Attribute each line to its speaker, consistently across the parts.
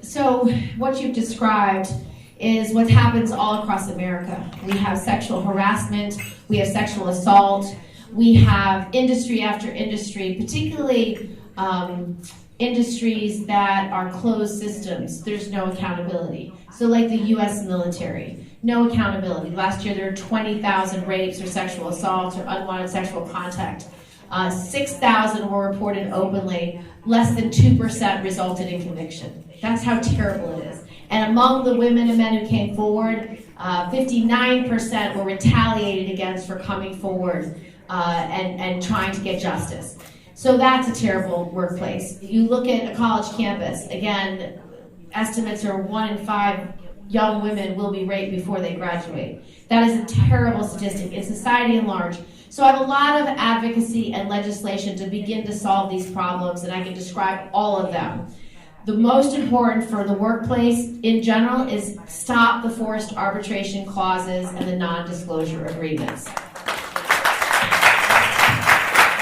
Speaker 1: So what you've described is what happens all across America. We have sexual harassment, we have sexual assault, we have industry after industry, particularly industries that are closed systems. There's no accountability. So like the US military, no accountability. Last year there were 20,000 rapes or sexual assaults or unwanted sexual contact. 6,000 were reported openly. Less than 2% resulted in conviction. That's how terrible it is. And among the women and men who came forward, 59% were retaliated against for coming forward and trying to get justice. So that's a terrible workplace. You look at a college campus, again, estimates are 1 in 5 young women will be raped before they graduate. That is a terrible statistic in society at large. So I have a lot of advocacy and legislation to begin to solve these problems, and I can describe all of them. The most important for the workplace in general is stop the forced arbitration clauses and the non-disclosure agreements.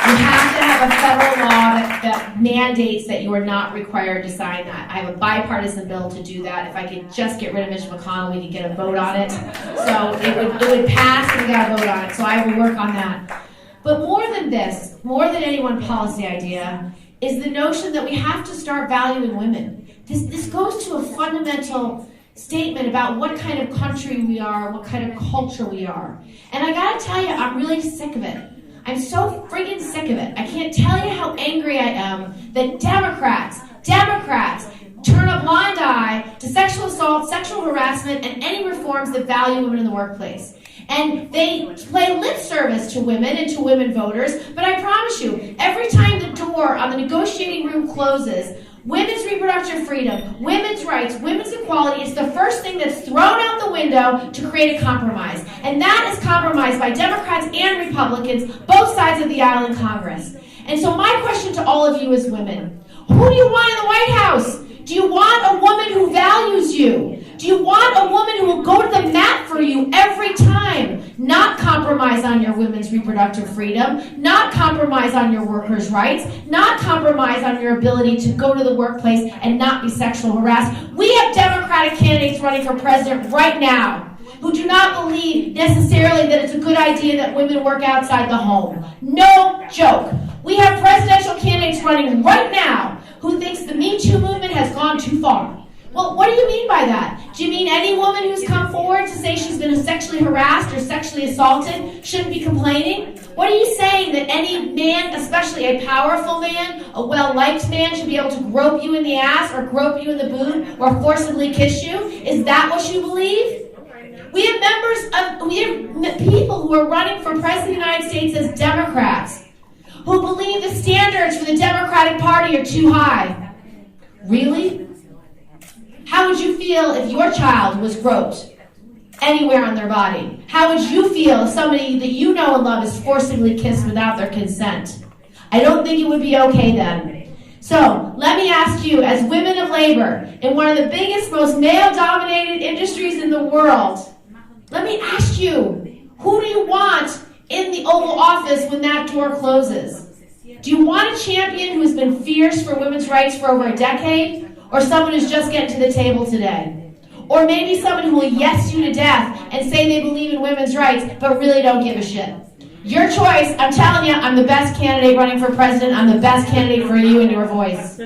Speaker 1: You have to have a federal law that mandates that you are not required to sign that. I have a bipartisan bill to do that. If I could just get rid of Mitch McConnell, we could get a vote on it. So it would pass, and we got to vote on it. So I will work on that. But more than this, more than any one policy idea, is the notion that we have to start valuing women. This goes to a fundamental statement about what kind of country we are, what kind of culture we are. And I gotta tell you, I'm really sick of it. I'm so friggin' sick of it. I can't tell you how angry I am that Democrats turn a blind eye to sexual assault, sexual harassment, and any reforms that value women in the workplace. And they play lip service to women and to women voters, but I promise you, every time the door on the negotiating room closes, women's reproductive freedom, women's rights, women's equality is the first thing that's thrown out the window to create a compromise. And that is compromised by Democrats and Republicans, both sides of the aisle in Congress. And so my question to all of you as women, who do you want in the White House? Do you want a woman who values you? Do you want a woman who will go to the mat for you every time, not compromise on your women's reproductive freedom, not compromise on your workers' rights, not compromise on your ability to go to the workplace and not be sexual harassed? We have Democratic candidates running for president right now who do not believe necessarily that it's a good idea that women work outside the home. No joke. We have presidential candidates running right now who thinks the Me Too movement has gone too far. Well, what do you mean by that? Do you mean any woman who's come forward to say she's been sexually harassed or sexually assaulted shouldn't be complaining? What are you saying, that any man, especially a powerful man, a well-liked man, should be able to grope you in the ass or grope you in the boob or forcibly kiss you? Is that what you believe? We have people who are running for president of the United States as Democrats who believe the standards for the Democratic Party are too high. Really? How would you feel if your child was groped anywhere on their body? How would you feel if somebody that you know and love is forcibly kissed without their consent? I don't think it would be okay then. So, let me ask you, as women of labor, in one of the biggest, most male-dominated industries in the world, let me ask you, who do you want in the Oval Office when that door closes? Do you want a champion who's been fierce for women's rights for over a decade? Or someone who's just getting to the table today? Or maybe someone who will yes you to death and say they believe in women's rights, but really don't give a shit? Your choice. I'm telling you, I'm the best candidate running for president. I'm the best candidate for you and your voice.